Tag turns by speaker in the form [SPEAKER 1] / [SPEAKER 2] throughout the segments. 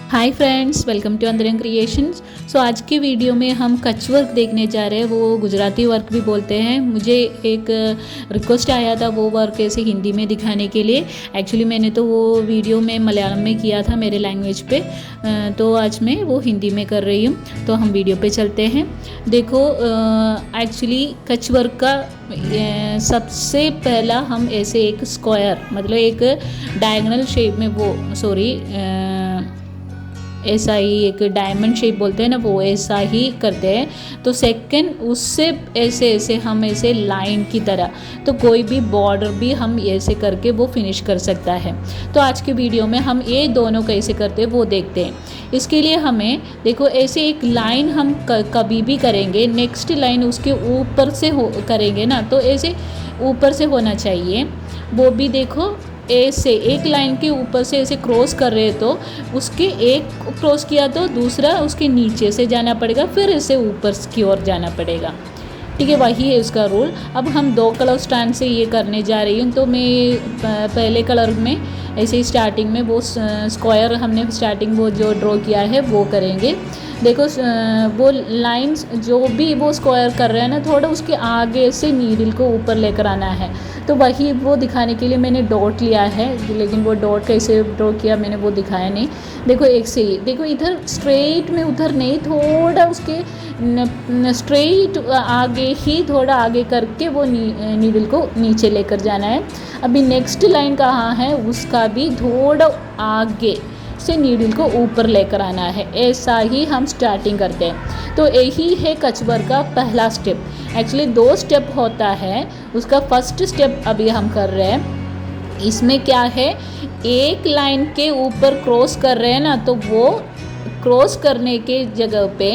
[SPEAKER 1] Hi friends, welcome to अंतरंग creations. सो आज के वीडियो में हम कच वर्क देखने जा रहे हैं। वो गुजराती वर्क भी बोलते हैं। मुझे एक रिक्वेस्ट आया था वो वर्क ऐसे हिंदी में दिखाने के लिए। एक्चुअली मैंने तो वो वीडियो में मलयालम में किया था मेरे लैंग्वेज पे, तो आज मैं वो हिंदी में कर रही हूँ। तो हम वीडियो पे चलते हैं। देखो, एक्चुअली कच वर्क का सबसे पहला हम ऐसे एक स्क्वायर, मतलब एक डायगोनल शेप में, ऐसा ही एक डायमंड शेप बोलते हैं ना, वो ऐसा ही करते हैं। तो सेकंड उससे ऐसे हम ऐसे लाइन की तरह, तो कोई भी बॉर्डर भी हम ऐसे करके वो फिनिश कर सकता है। तो आज के वीडियो में हम ये दोनों कैसे करते हैं वो देखते हैं। इसके लिए हमें देखो, ऐसे एक लाइन हम कभी भी करेंगे, नेक्स्ट लाइन उसके ऊपर से करेंगे ना, तो ऐसे ऊपर से होना चाहिए। वो भी देखो, ऐसे एक लाइन के ऊपर से ऐसे क्रॉस कर रहे तो उसके एक क्रॉस किया तो दूसरा उसके नीचे से जाना पड़ेगा, फिर ऐसे ऊपर की ओर जाना पड़ेगा। ठीक है, वही है उसका रूल। अब हम दो कलर स्टैंड से ये करने जा रही हूँ। तो मैं पहले कलर में ऐसे ही स्टार्टिंग में वो स्क्वायर हमने स्टार्टिंग वो जो ड्रॉ किया है वो करेंगे। देखो, वो लाइंस जो भी वो स्क्वायर कर रहे हैं ना, थोड़ा उसके आगे से नीडल को ऊपर लेकर आना है। तो वही वो दिखाने के लिए मैंने डॉट लिया है, लेकिन वो डॉट कैसे ड्रॉ किया मैंने वो दिखाया नहीं। देखो, एक से ही देखो, इधर स्ट्रेट में उधर नहीं, थोड़ा उसके स्ट्रेट आगे ही थोड़ा आगे करके वो नीडल को नीचे लेकर जाना है। अभी नेक्स्ट लाइन कहाँ है, उसका भी थोड़ा आगे से नीडल को ऊपर लेकर आना है। ऐसा ही हम स्टार्टिंग करते हैं। तो यही है कच वर्क का पहला स्टेप। एक्चुअली 2 स्टेप होता है, उसका फर्स्ट स्टेप अभी हम कर रहे हैं। इसमें क्या है, एक लाइन के ऊपर क्रॉस कर रहे हैं ना, तो वो क्रॉस करने के जगह पे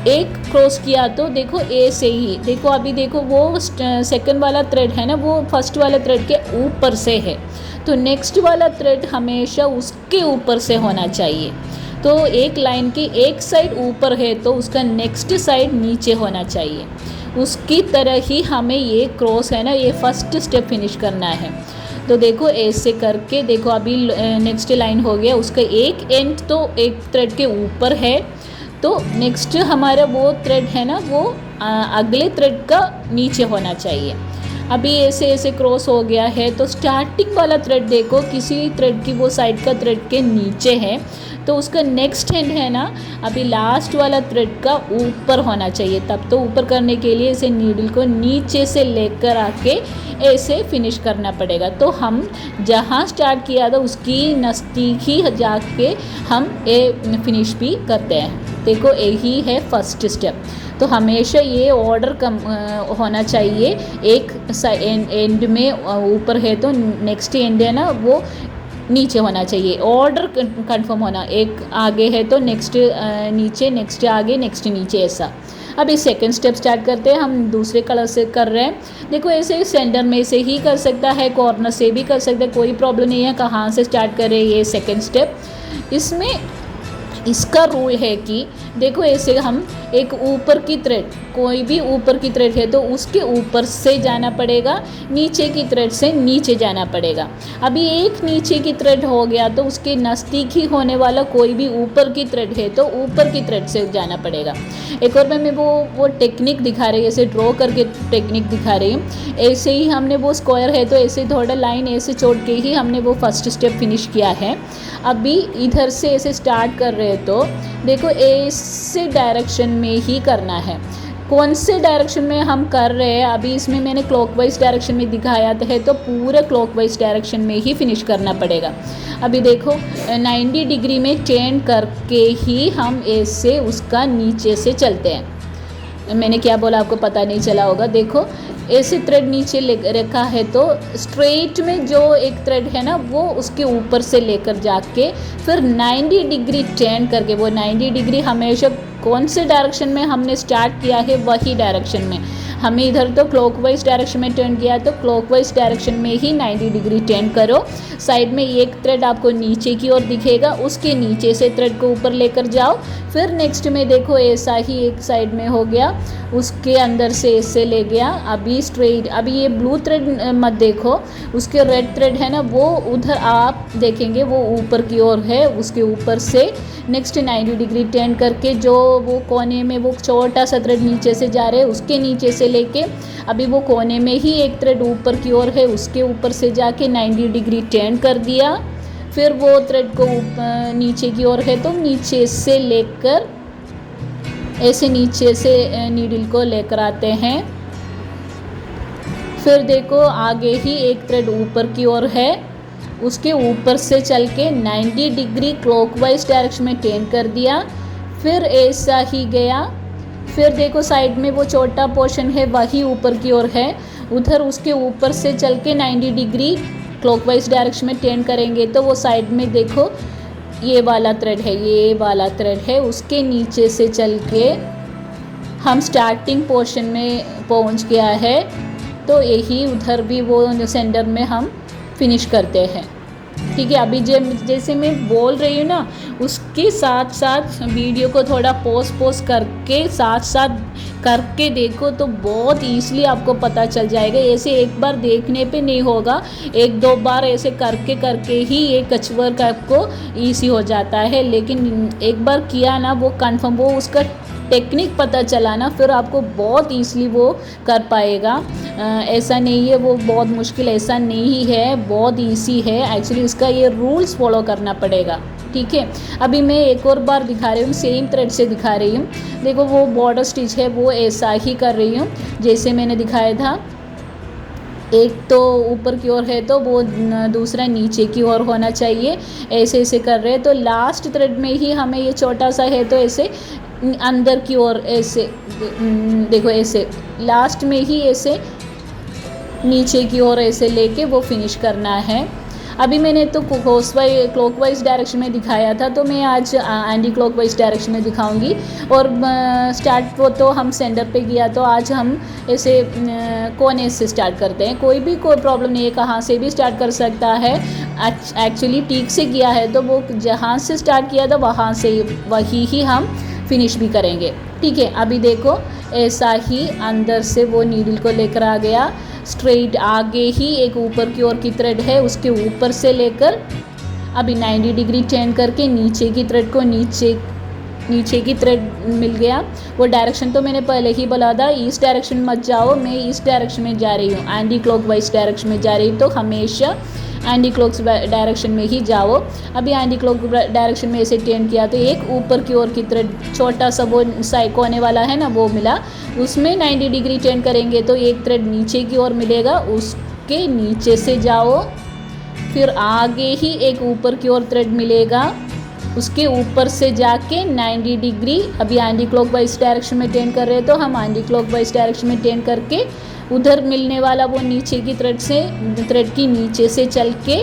[SPEAKER 1] एक क्रॉस किया तो देखो ए से ही, देखो अभी देखो वो सेकंड वाला थ्रेड है ना, वो फर्स्ट वाला थ्रेड के ऊपर से है, तो नेक्स्ट वाला थ्रेड हमेशा उसके ऊपर से होना चाहिए। तो एक लाइन की एक साइड ऊपर है तो उसका नेक्स्ट साइड नीचे होना चाहिए। उसकी तरह ही हमें ये क्रॉस है ना, ये फर्स्ट स्टेप फिनिश करना है। तो देखो ऐसे करके, देखो अभी नेक्स्ट लाइन हो गया, उसका एक एंड तो एक थ्रेड के ऊपर है, तो नेक्स्ट हमारा वो थ्रेड है ना, वो अगले थ्रेड का नीचे होना चाहिए। अभी ऐसे ऐसे क्रॉस हो गया है, तो स्टार्टिंग वाला थ्रेड देखो किसी थ्रेड की वो साइड का थ्रेड के नीचे है, तो उसका नेक्स्ट एंड है ना, अभी लास्ट वाला थ्रेड का ऊपर होना चाहिए। तब तो ऊपर करने के लिए इसे नीडल को नीचे से लेकर आके ऐसे फिनिश करना पड़ेगा। तो हम जहाँ स्टार्ट किया था उसकी नज़दीक ही जाके हम ये फिनिश भी करते हैं। देखो, यही है फर्स्ट स्टेप। तो हमेशा ये ऑर्डर कम होना चाहिए। एक एंड में ऊपर है तो नेक्स्ट एंड है ना, वो नीचे होना चाहिए। ऑर्डर कंफर्म होना, एक आगे है तो नेक्स्ट नीचे, नेक्स्ट आगे, नेक्स्ट नीचे, ऐसा। अब इस सेकंड स्टेप स्टार्ट करते हैं। हम दूसरे कलर से कर रहे हैं। देखो, ऐसे सेंटर में से ही कर सकता है, कॉर्नर से भी कर सकता है, कोई प्रॉब्लम नहीं है कहाँ से स्टार्ट करें। ये सेकंड स्टेप, इसमें इसका रूल है कि देखो ऐसे हम एक ऊपर की थ्रेड, कोई भी ऊपर की थ्रेड है तो उसके ऊपर से जाना पड़ेगा, नीचे की थ्रेड से नीचे जाना पड़ेगा। अभी एक नीचे की थ्रेड हो गया तो उसके नज़दीक ही होने वाला कोई भी ऊपर की थ्रेड है तो ऊपर की थ्रेड से जाना पड़ेगा। एक और मैं वो टेक्निक दिखा रही है, ऐसे ड्रॉ करके टेक्निक दिखा रही हूँ। ऐसे ही हमने वो स्क्वायर है तो ऐसे थोड़ा लाइन ऐसे छोड़ के ही हमने वो फर्स्ट स्टेप फिनिश किया है। अभी इधर से ऐसे स्टार्ट कर रहे हैं तो देखो ऐसे डायरेक्शन में ही करना है। कौन से डायरेक्शन में हम कर रहे हैं, अभी इसमें मैंने क्लॉकवाइज डायरेक्शन में दिखाया है, तो पूरे क्लॉकवाइज डायरेक्शन में ही फिनिश करना पड़ेगा। अभी देखो 90 डिग्री में टर्न करके ही हम ऐसे उसका नीचे से चलते हैं। मैंने क्या बोला आपको पता नहीं चला होगा। देखो ऐसे थ्रेड नीचे रखा है तो स्ट्रेट में जो एक थ्रेड है ना, वो उसके ऊपर से लेकर जाके फिर 90 डिग्री टर्न करके, वो 90 डिग्री हमेशा कौन से डायरेक्शन में हमने स्टार्ट किया है वही डायरेक्शन में हमें इधर तो क्लॉकवाइज डायरेक्शन में टर्न किया, तो क्लॉकवाइज डायरेक्शन में ही 90 डिग्री टर्न करो। साइड में एक थ्रेड आपको नीचे की ओर दिखेगा, उसके नीचे से थ्रेड को ऊपर लेकर जाओ। फिर नेक्स्ट में देखो ऐसा ही एक साइड में हो गया, उसके अंदर से ऐसे ले गया। अभी स्ट्रेट, अभी ये ब्लू थ्रेड मत देखो, उसके रेड थ्रेड है ना वो उधर आप देखेंगे वो ऊपर की ओर है, उसके ऊपर से नेक्स्ट 90 डिग्री टर्न करके जो वो कोने में वो छोटा सा थ्रेड नीचे से जा रहे हैं उसके नीचे से लेके अभी वो कोने में ही एक थ्रेड ऊपर की ओर है, उसके ऊपर से जाके 90 डिग्री टर्न कर दिया। फिर वो थ्रेड को नीचे की ओर है तो नीचे से लेकर ऐसे नीचे से नीडल को लेकर आते हैं। फिर देखो आगे ही एक थ्रेड ऊपर की ओर है, उसके ऊपर से चल के 90 डिग्री क्लॉकवाइज डायरेक्शन में टर्न कर दिया। फिर ऐसा ही गया। फिर देखो साइड में वो छोटा पोर्शन है वही ऊपर की ओर है, उधर उसके ऊपर से चल के 90 डिग्री क्लॉकवाइज डायरेक्शन में टर्न करेंगे तो वो साइड में देखो ये वाला थ्रेड है, ये वाला थ्रेड है, उसके नीचे से चल के हम स्टार्टिंग पोर्शन में पहुंच गया है। तो यही उधर भी वो सेंटर में हम फिनिश करते हैं। ठीक है, अभी जैसे मैं बोल रही हूँ ना उसके साथ साथ वीडियो को थोड़ा पॉज करके साथ साथ करके देखो तो बहुत ईज़िली आपको पता चल जाएगा। ऐसे एक बार देखने पे नहीं होगा, एक दो बार ऐसे करके करके ही ये कचवर्क आपको ईजी हो जाता है। लेकिन एक बार किया ना वो कंफर्म, वो उसका टेक्निक पता चला ना फिर आपको बहुत ईज़िली वो कर पाएगा। ऐसा नहीं है वो बहुत मुश्किल, ऐसा नहीं है, बहुत इजी है एक्चुअली। इसका ये रूल्स फॉलो करना पड़ेगा। ठीक है, अभी मैं एक और बार दिखा रही हूँ, सेम थ्रेड से दिखा रही हूँ। देखो वो बॉर्डर स्टिच है वो ऐसा ही कर रही हूँ जैसे मैंने दिखाया था। एक तो ऊपर की ओर है तो वो दूसरा नीचे की ओर होना चाहिए, ऐसे ऐसे कर रहे हैं। तो लास्ट थ्रेड में ही हमें ये छोटा सा है तो ऐसे अंदर की ओर ऐसे देखो, ऐसे लास्ट में ही ऐसे नीचे की ओर ऐसे लेके वो फिनिश करना है। अभी मैंने तो क्लॉकवाइज डायरेक्शन में दिखाया था, तो मैं आज एंटी क्लॉकवाइज डायरेक्शन में दिखाऊंगी। और स्टार्ट वो तो हम सेंटर पे किया, तो आज हम ऐसे कोने से स्टार्ट करते हैं। कोई प्रॉब्लम नहीं है, कहाँ से भी स्टार्ट कर सकता है। एक्चुअली ठीक से किया है तो वो जहाँ से स्टार्ट किया था वहाँ से वही ही हम फिनिश भी करेंगे। ठीक है, अभी देखो ऐसा ही अंदर से वो नीडल को लेकर आ गया, स्ट्रेट आगे ही एक ऊपर की ओर की थ्रेड है उसके ऊपर से लेकर अभी 90 डिग्री टर्न करके नीचे की थ्रेड को नीचे की थ्रेड मिल गया। वो डायरेक्शन तो मैंने पहले ही बोला था, इस डायरेक्शन मत जाओ, मैं इस डायरेक्शन में जा रही हूँ, एंटी क्लॉकवाइज डायरेक्शन में जा रही हूँ, तो हमेशा एंटी क्लॉक डायरेक्शन में ही जाओ। अभी एंटी क्लॉक डायरेक्शन में ऐसे टर्न किया तो एक ऊपर की ओर की थ्रेड छोटा सा वो साइड कोने वाला है ना वो मिला, उसमें 90 डिग्री टर्न करेंगे तो एक थ्रेड नीचे की ओर मिलेगा, उसके नीचे से जाओ। फिर आगे ही एक ऊपर की ओर थ्रेड मिलेगा, उसके ऊपर से जाके 90 डिग्री अभी एंटी क्लॉकवाइज डायरेक्शन में टर्न कर रहे हैं तो हम एंटी क्लॉकवाइज डायरेक्शन में टर्न करके उधर मिलने वाला वो नीचे की थ्रेड की नीचे से चल के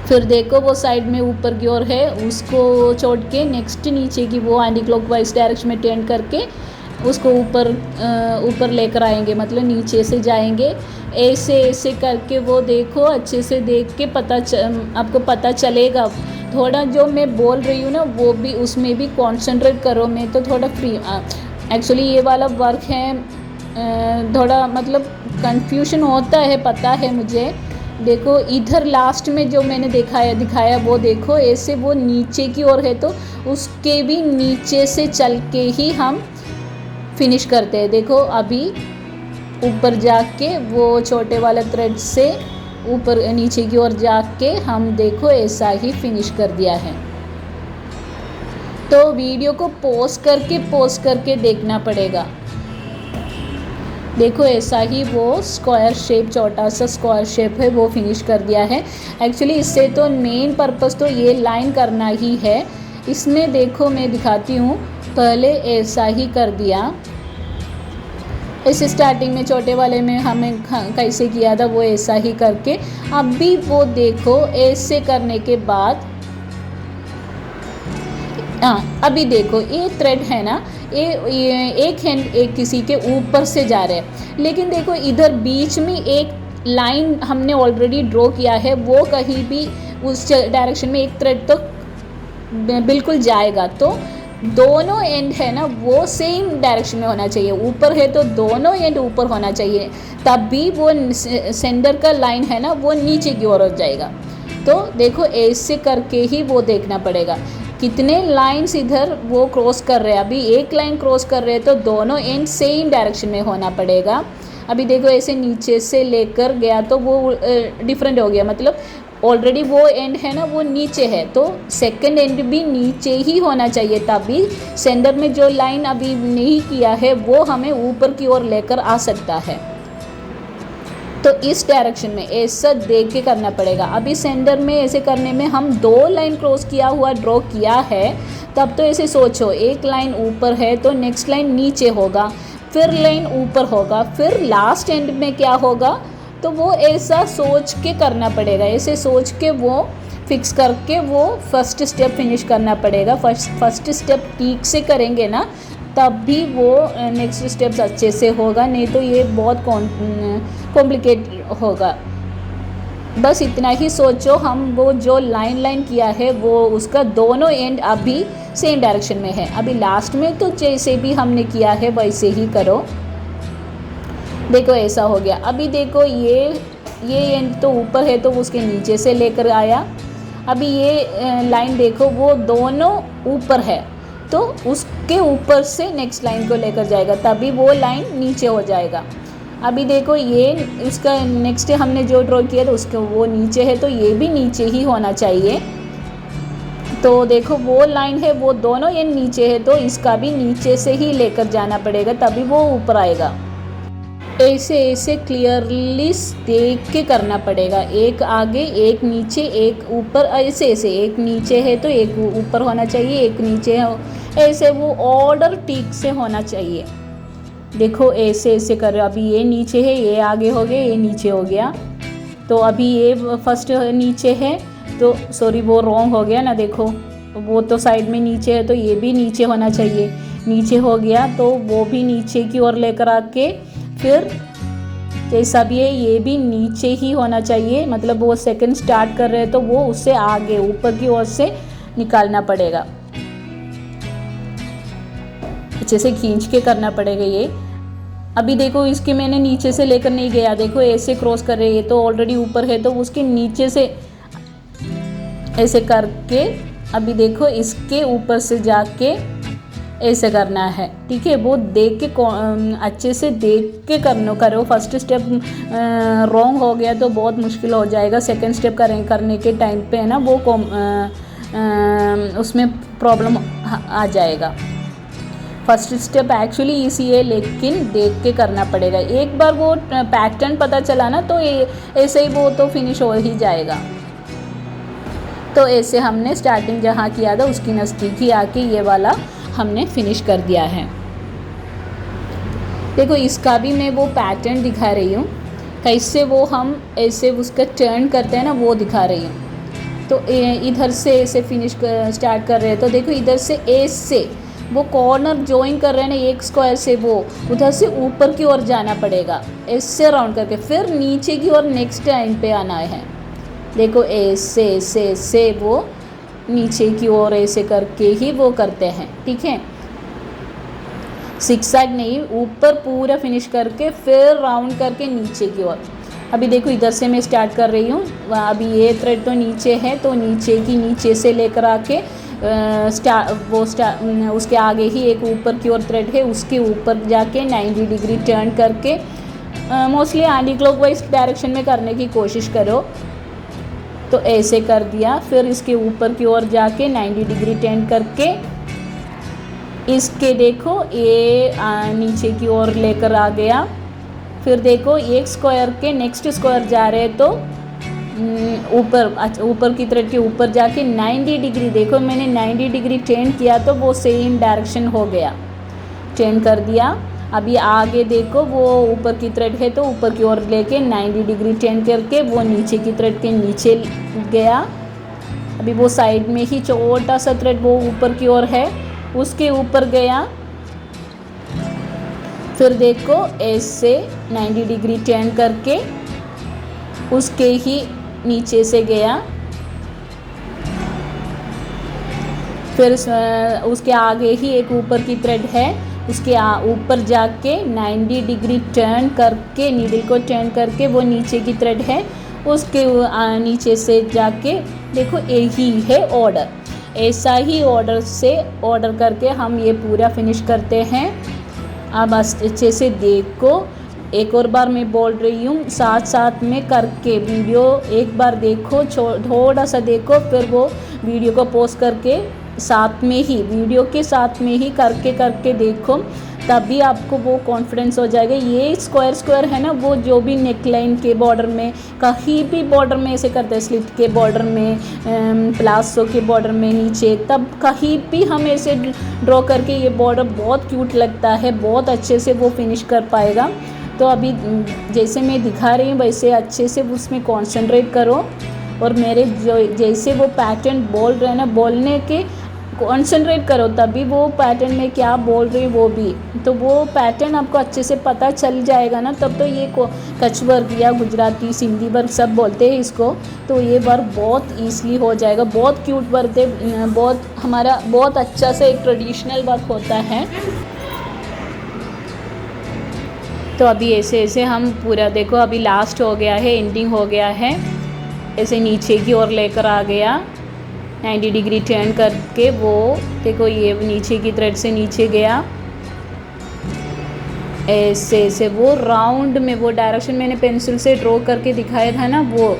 [SPEAKER 1] फिर देखो वो साइड में ऊपर की ओर है उसको छोड़ के नेक्स्ट नीचे की वो एंटी क्लॉकवाइज डायरेक्शन में टर्न करके उसको ऊपर लेकर आएंगे, मतलब नीचे से जाएंगे। ऐसे ऐसे करके वो देखो, अच्छे से देख के आपको पता चलेगा। थोड़ा जो मैं बोल रही हूँ ना वो भी उसमें भी कॉन्सेंट्रेट करो। मैं तो थोड़ा फ्री एक्चुअली ये वाला वर्क है, थोड़ा मतलब कंफ्यूजन होता है, पता है मुझे। देखो इधर लास्ट में जो मैंने दिखाया वो देखो, ऐसे वो नीचे की ओर है तो उसके भी नीचे से चल के ही हम फिनिश करते हैं। देखो अभी ऊपर जाके वो छोटे वाले थ्रेड से ऊपर नीचे की ओर जाके हम देखो ऐसा ही फिनिश कर दिया है। तो वीडियो को पॉज करके देखना पड़ेगा। देखो ऐसा ही वो स्क्वायर शेप, छोटा सा स्क्वायर शेप है वो फिनिश कर दिया है। एक्चुअली इससे तो मेन पर्पस तो ये लाइन करना ही है। इसमें देखो मैं दिखाती हूँ, पहले ऐसा ही कर दिया, इस स्टार्टिंग में छोटे वाले में हमें कैसे किया था वो ऐसा ही करके अभी वो देखो ऐसे करने के बाद हाँ, अभी देखो ये थ्रेड है ना, ये एक हैंड एक किसी के ऊपर से जा रहे हैं, लेकिन देखो इधर बीच में एक लाइन हमने ऑलरेडी ड्रॉ किया है, वो कहीं भी उस डायरेक्शन में एक थ्रेड तो बिल्कुल जाएगा। तो दोनों एंड है ना वो सेम डायरेक्शन में होना चाहिए, ऊपर है तो दोनों एंड ऊपर होना चाहिए, तब भी वो सेंडर का लाइन है ना वो नीचे की ओर हो जाएगा। तो देखो ऐसे करके ही वो देखना पड़ेगा कितने लाइंस इधर वो क्रॉस कर रहे हैं। अभी एक लाइन क्रॉस कर रहे हैं तो दोनों एंड सेम डायरेक्शन में होना पड़ेगा। अभी देखो ऐसे नीचे से लेकर गया तो वो डिफरेंट हो गया, मतलब ऑलरेडी वो एंड है ना वो नीचे है, तो सेकंड एंड भी नीचे ही होना चाहिए, तभी सेंडर में जो लाइन अभी नहीं किया है वो हमें ऊपर की ओर लेकर आ सकता है। तो इस डायरेक्शन में ऐसा देख के करना पड़ेगा। अभी सेंडर में ऐसे करने में हम 2 लाइन क्रॉस किया हुआ ड्रॉ किया है, तब तो ऐसे सोचो एक लाइन ऊपर है तो नेक्स्ट लाइन नीचे होगा, फिर लाइन ऊपर होगा, फिर लास्ट एंड में क्या होगा, तो वो ऐसा सोच के करना पड़ेगा। ऐसे सोच के वो फिक्स करके वो फर्स्ट स्टेप फिनिश करना पड़ेगा। फर्स्ट स्टेप ठीक से करेंगे ना तब भी वो नेक्स्ट स्टेप्स अच्छे से होगा, नहीं तो ये बहुत कॉम्प्लिकेट होगा। बस इतना ही सोचो, हम वो जो लाइन किया है वो उसका दोनों एंड अभी सेम डायरेक्शन में है। अभी लास्ट में तो जैसे भी हमने किया है वैसे ही करो। देखो ऐसा हो गया। अभी देखो ये एंड तो ऊपर है तो उसके नीचे से लेकर आया। अभी ये लाइन देखो वो दोनों ऊपर है तो उसके ऊपर से नेक्स्ट लाइन को लेकर जाएगा, तभी वो लाइन नीचे हो जाएगा। अभी देखो ये इसका नेक्स्ट हमने जो ड्रॉ किया था उसका वो नीचे है तो ये भी नीचे ही होना चाहिए। तो देखो वो लाइन है वो दोनों ये नीचे है तो इसका भी नीचे से ही लेकर जाना पड़ेगा, तभी वो ऊपर आएगा। ऐसे ऐसे क्लियरली देख के करना पड़ेगा, एक आगे एक नीचे एक ऊपर, ऐसे ऐसे एक नीचे है तो एक ऊपर होना चाहिए, एक नीचे है, ऐसे वो ऑर्डर ठीक से होना चाहिए। देखो ऐसे ऐसे कर रहे हो। अभी ये नीचे है, ये आगे हो गया, ये नीचे हो गया, तो अभी ये फर्स्ट नीचे है तो सॉरी वो रॉन्ग हो गया ना। देखो वो तो साइड में नीचे है तो ये भी नीचे होना चाहिए, नीचे हो गया तो वो भी नीचे की ओर लेकर आके फिर जैसा भी है ये भी नीचे ही होना चाहिए, मतलब वो सेकंड स्टार्ट कर रहे हैं तो वो उससे आगे ऊपर की ओर से निकालना पड़ेगा, अच्छे से खींच के करना पड़ेगा ये। अभी देखो इसके मैंने नीचे से लेकर नहीं गया, देखो ऐसे क्रॉस कर रहे हैं, तो ऑलरेडी ऊपर है तो उसके नीचे से ऐसे करके अभी देखो इसके ऊपर से जाके ऐसे करना है, ठीक है। वो देख के अच्छे से देख के करो। फर्स्ट स्टेप रॉन्ग हो गया तो बहुत मुश्किल हो जाएगा, सेकंड स्टेप करने के टाइम पे है ना वो उसमें प्रॉब्लम आ जाएगा। फर्स्ट स्टेप एक्चुअली इजी है लेकिन देख के करना पड़ेगा। एक बार वो पैटर्न पता चला ना तो ऐसे ही वो तो फिनिश हो ही जाएगा। तो ऐसे हमने स्टार्टिंग जहाँ किया था उसकी नज़दीक ही आके ये वाला हमने फिनिश कर दिया है। देखो इसका भी मैं वो पैटर्न दिखा रही हूँ, कैसे वो हम ऐसे उसका टर्न करते हैं ना वो दिखा रही हूँ। तो इधर से ऐसे फिनिश स्टार्ट कर रहे हैं तो देखो इधर से एस से वो कॉर्नर ज्वाइन कर रहे हैं ना एक स्क्वायर से, वो उधर से ऊपर की ओर जाना पड़ेगा ऐसे राउंड करके, फिर नीचे की ओर नेक्स्ट टाइम पे आना है। देखो ऐसे ऐसे ऐसे वो नीचे की ओर ऐसे करके ही वो करते हैं, ठीक है। सिक्सैग नहीं, ऊपर पूरा फिनिश करके फिर राउंड करके नीचे की ओर। अभी देखो इधर से मैं स्टार्ट कर रही हूँ। अभी ये थ्रेड तो नीचे है तो नीचे से लेकर आके उसके आगे ही एक ऊपर की ओर थ्रेड है, उसके ऊपर जाके 90 डिग्री टर्न करके मोस्टली एंटी क्लॉकवाइज डायरेक्शन में करने की कोशिश करो। तो ऐसे कर दिया, फिर इसके ऊपर की ओर जाके 90 डिग्री टर्न करके इसके देखो ये नीचे की ओर लेकर आ गया। फिर देखो एक स्क्वायर के नेक्स्ट स्क्वायर जा रहे हैं तो ऊपर की थ्रेड के ऊपर जाके 90 डिग्री, देखो मैंने 90 डिग्री टर्न किया तो वो सेम डायरेक्शन हो गया, टर्न कर दिया। अभी आगे देखो वो ऊपर की थ्रेड है तो ऊपर की ओर लेके 90 डिग्री टर्न करके वो नीचे की थ्रेड के नीचे गया, अभी वो साइड में ही छोटा सा थ्रेड वो ऊपर की ओर है, उसके ऊपर गया। फिर देखो ऐसे 90 डिग्री टर्न करके उसके ही नीचे से गया। फिर उसके आगे ही एक ऊपर की थ्रेड है, उसके ऊपर जाके 90 डिग्री टर्न करके नीडल को टर्न करके वो नीचे की थ्रेड है, उसके नीचे से जाके देखो यही है ऑर्डर। ऐसा ही ऑर्डर करके हम ये पूरा फिनिश करते हैं। अब अच्छे से देखो, एक और बार मैं बोल रही हूँ, साथ साथ में करके वीडियो एक बार देखो, थोड़ा सा देखो, फिर वो वीडियो को पॉज करके साथ में ही वीडियो के साथ में ही करके देखो, तभी आपको वो कॉन्फिडेंस हो जाएगा। ये स्क्वायर है ना, वो जो भी नेकलाइन के बॉर्डर में, कहीं भी बॉर्डर में ऐसे करते हैं, स्लिट के बॉर्डर में, प्लाजो के बॉर्डर में नीचे, तब कहीं भी हम ऐसे ड्रॉ करके ये बॉर्डर बहुत क्यूट लगता है, बहुत अच्छे से वो फिनिश कर पाएगा। तो अभी जैसे मैं दिखा रही हूँ वैसे अच्छे से उसमें कॉन्सेंट्रेट करो, और मेरे जो जैसे वो पैटर्न बोल रहे हैं ना, बोलने के कॉन्सेंट्रेट करो, तभी वो पैटर्न में क्या बोल रही है वो भी, तो वो पैटर्न आपको अच्छे से पता चल जाएगा ना। तब तो ये कच्छ वर्क या गुजराती सिंधी वर्क सब बोलते हैं इसको, तो ये वर्क बहुत ईजिली हो जाएगा। बहुत क्यूट वर्क है, बहुत हमारा बहुत अच्छा सा एक ट्रेडिशनल वर्क होता है। तो अभी ऐसे हम पूरा देखो, अभी लास्ट हो गया है, एंडिंग हो गया है, ऐसे नीचे की ओर लेकर आ गया, 90 डिग्री टर्न करके वो देखो ये नीचे की थ्रेड से नीचे गया, ऐसे वो राउंड में वो डायरेक्शन मैंने पेंसिल से ड्रॉ करके दिखाया था ना, वो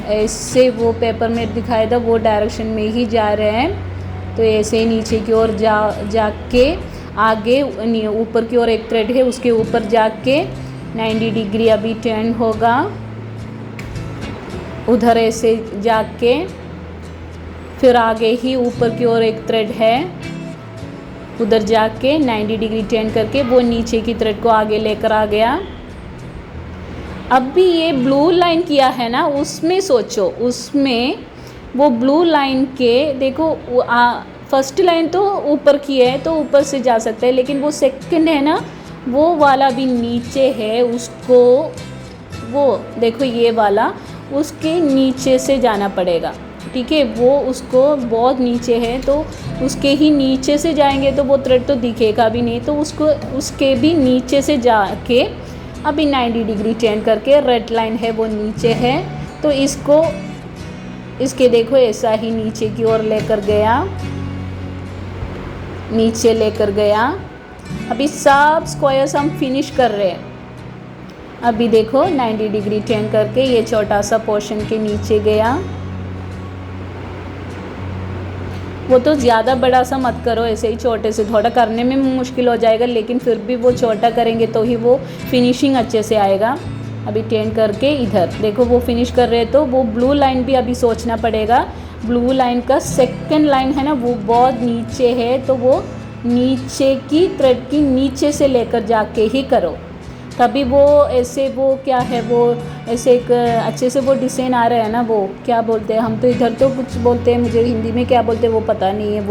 [SPEAKER 1] ऐसे वो पेपर में दिखाया था, वो डायरेक्शन में ही जा रहे हैं। तो ऐसे ही नीचे की ओर जाके आगे ऊपर की ओर एक थ्रेड है, उसके ऊपर जाके 90 डिग्री अभी टर्न होगा, उधर ऐसे जाके फिर आगे ही ऊपर की ओर एक थ्रेड है, उधर जाके 90 डिग्री टर्न करके वो नीचे की थ्रेड को आगे लेकर आ गया। अब भी ये ब्लू लाइन किया है ना, उसमें सोचो, उसमें वो ब्लू लाइन के देखो, फर्स्ट लाइन तो ऊपर की है तो ऊपर से जा सकते हैं, लेकिन वो सेकंड है ना, वो वाला भी नीचे है, उसको वो देखो ये वाला उसके नीचे से जाना पड़ेगा, ठीक है। वो उसको बहुत नीचे है, तो उसके ही नीचे से जाएंगे तो वो थ्रेड तो दिखेगा भी नहीं, तो उसको उसके भी नीचे से जाके अभी 90 डिग्री टर्न करके रेड लाइन है वो नीचे है, तो इसके देखो ऐसा ही नीचे की ओर लेकर गया, नीचे लेकर गया। अभी सब स्क्वायर्स हम फिनिश कर रहे हैं। अभी देखो 90 डिग्री टर्न करके ये छोटा सा पोर्शन के नीचे गया, वो तो ज़्यादा बड़ा सा मत करो, ऐसे ही छोटे से, थोड़ा करने में मुश्किल हो जाएगा, लेकिन फिर भी वो छोटा करेंगे तो ही वो फिनिशिंग अच्छे से आएगा। अभी टर्न करके इधर देखो वो फिनिश कर रहे हैं, तो वो ब्लू लाइन भी अभी सोचना पड़ेगा। ब्लू लाइन का सेकंड लाइन है ना, वो बहुत नीचे है, तो वो नीचे की थ्रेड की नीचे से लेकर जाके ही करो, तभी वो ऐसे वो क्या है, वो ऐसे एक अच्छे से वो डिज़ाइन आ रहा है ना, वो क्या बोलते हैं, हम तो इधर तो कुछ बोलते हैं, मुझे हिंदी में क्या बोलते हैं वो पता नहीं है,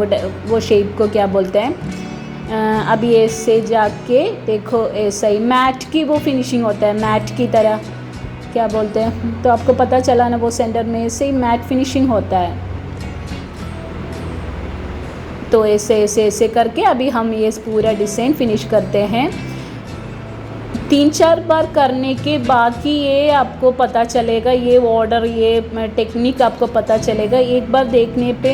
[SPEAKER 1] वो शेप को क्या बोलते हैं। अभी ऐसे जाके देखो ऐसा ही मैट की वो फिनिशिंग होता है, मैट की तरह क्या बोलते हैं, तो आपको पता चला ना, वो सेंटर में ऐसे ही मैट फिनिशिंग होता है। तो ऐसे करके अभी हम ये पूरा डिज़ाइन फिनिश करते हैं। 3-4 बार करने के बाद ही ये आपको पता चलेगा, ये ऑर्डर, ये टेक्निक आपको पता चलेगा। एक बार देखने पे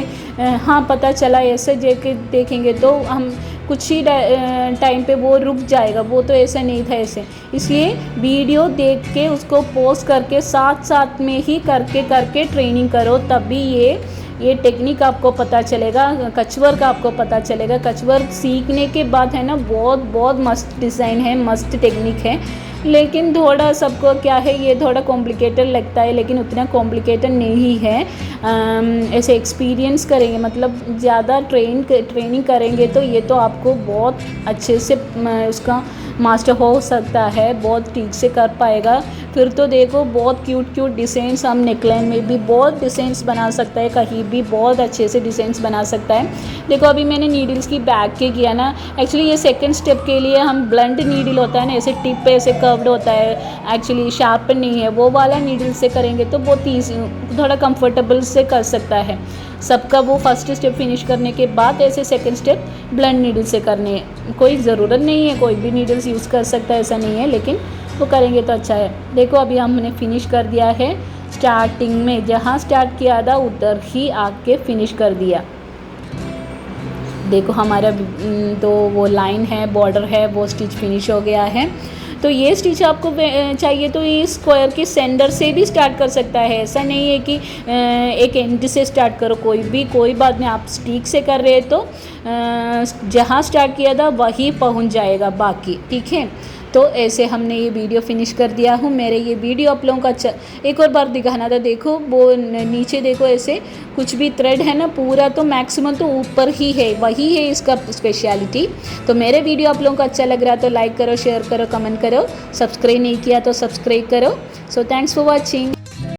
[SPEAKER 1] हाँ पता चला, ऐसे देखेंगे तो हम कुछ ही टाइम पे वो रुक जाएगा, वो तो ऐसा नहीं था ऐसे। इसलिए वीडियो देख के उसको पॉज करके साथ साथ में ही करके ट्रेनिंग करो, तभी ये टेक्निक आपको पता चलेगा, कच्छ वर्क आपको पता चलेगा। कच्छ वर्क सीखने के बाद है ना, बहुत मस्त डिज़ाइन है, मस्त टेक्निक है, लेकिन थोड़ा सबको क्या है, ये थोड़ा कॉम्प्लिकेटेड लगता है, लेकिन उतना कॉम्प्लिकेटेड नहीं है। ऐसे एक्सपीरियंस करेंगे, मतलब ज़्यादा ट्रेनिंग करेंगे तो ये तो आपको बहुत अच्छे से उसका मास्टर हो सकता है, बहुत ठीक से कर पाएगा। फिर तो देखो बहुत क्यूट क्यूट डिज़ाइंस हम नेकलाइन में भी बहुत डिज़ाइंस बना सकता है, कहीं भी बहुत अच्छे से डिज़ाइंस बना सकता है। देखो अभी मैंने नीडल्स की बैक के किया ना, एक्चुअली ये सेकंड स्टेप के लिए हम ब्लंट नीडल होता है ना, ऐसे टिप पे ऐसे कर्व्ड होता है, एक्चुअली शार्पन नहीं है, वो वाला नीडल से करेंगे तो बहुत ईजी, थोड़ा कंफर्टेबल से कर सकता है सबका। वो फर्स्ट स्टेप फिनिश करने के बाद ऐसे सेकंड स्टेप ब्लंट नीडल से करने, कोई ज़रूरत नहीं है, कोई भी नीडल्स यूज़ कर सकता है ऐसा नहीं है, लेकिन वो करेंगे तो अच्छा है। देखो अभी हमने फिनिश कर दिया है, स्टार्टिंग में जहाँ स्टार्ट किया था उधर ही आके फिनिश कर दिया। देखो हमारा तो वो लाइन है, बॉर्डर है, वो स्टिच फिनिश हो गया है। तो ये स्टिच आपको चाहिए तो ये स्क्वायर के सेंटर से भी स्टार्ट कर सकता है, ऐसा नहीं है कि एक एंड से स्टार्ट करो, कोई बात नहीं। आप स्टिक से कर रहे हैं तो जहाँ स्टार्ट किया था वहीं पहुँच जाएगा बाकी, ठीक है। तो ऐसे हमने ये वीडियो फिनिश कर दिया हूँ। मेरे ये वीडियो आप लोगों का अच्छा एक और बार दिखाना था। देखो वो नीचे देखो ऐसे कुछ भी थ्रेड है ना, पूरा तो मैक्सिमम तो ऊपर ही है, वही है इसका स्पेशलिटी। तो मेरे वीडियो आप लोगों को अच्छा लग रहा है तो लाइक करो, शेयर करो, कमेंट करो, सब्सक्राइब नहीं किया तो सब्सक्राइब करो। So thanks for watching.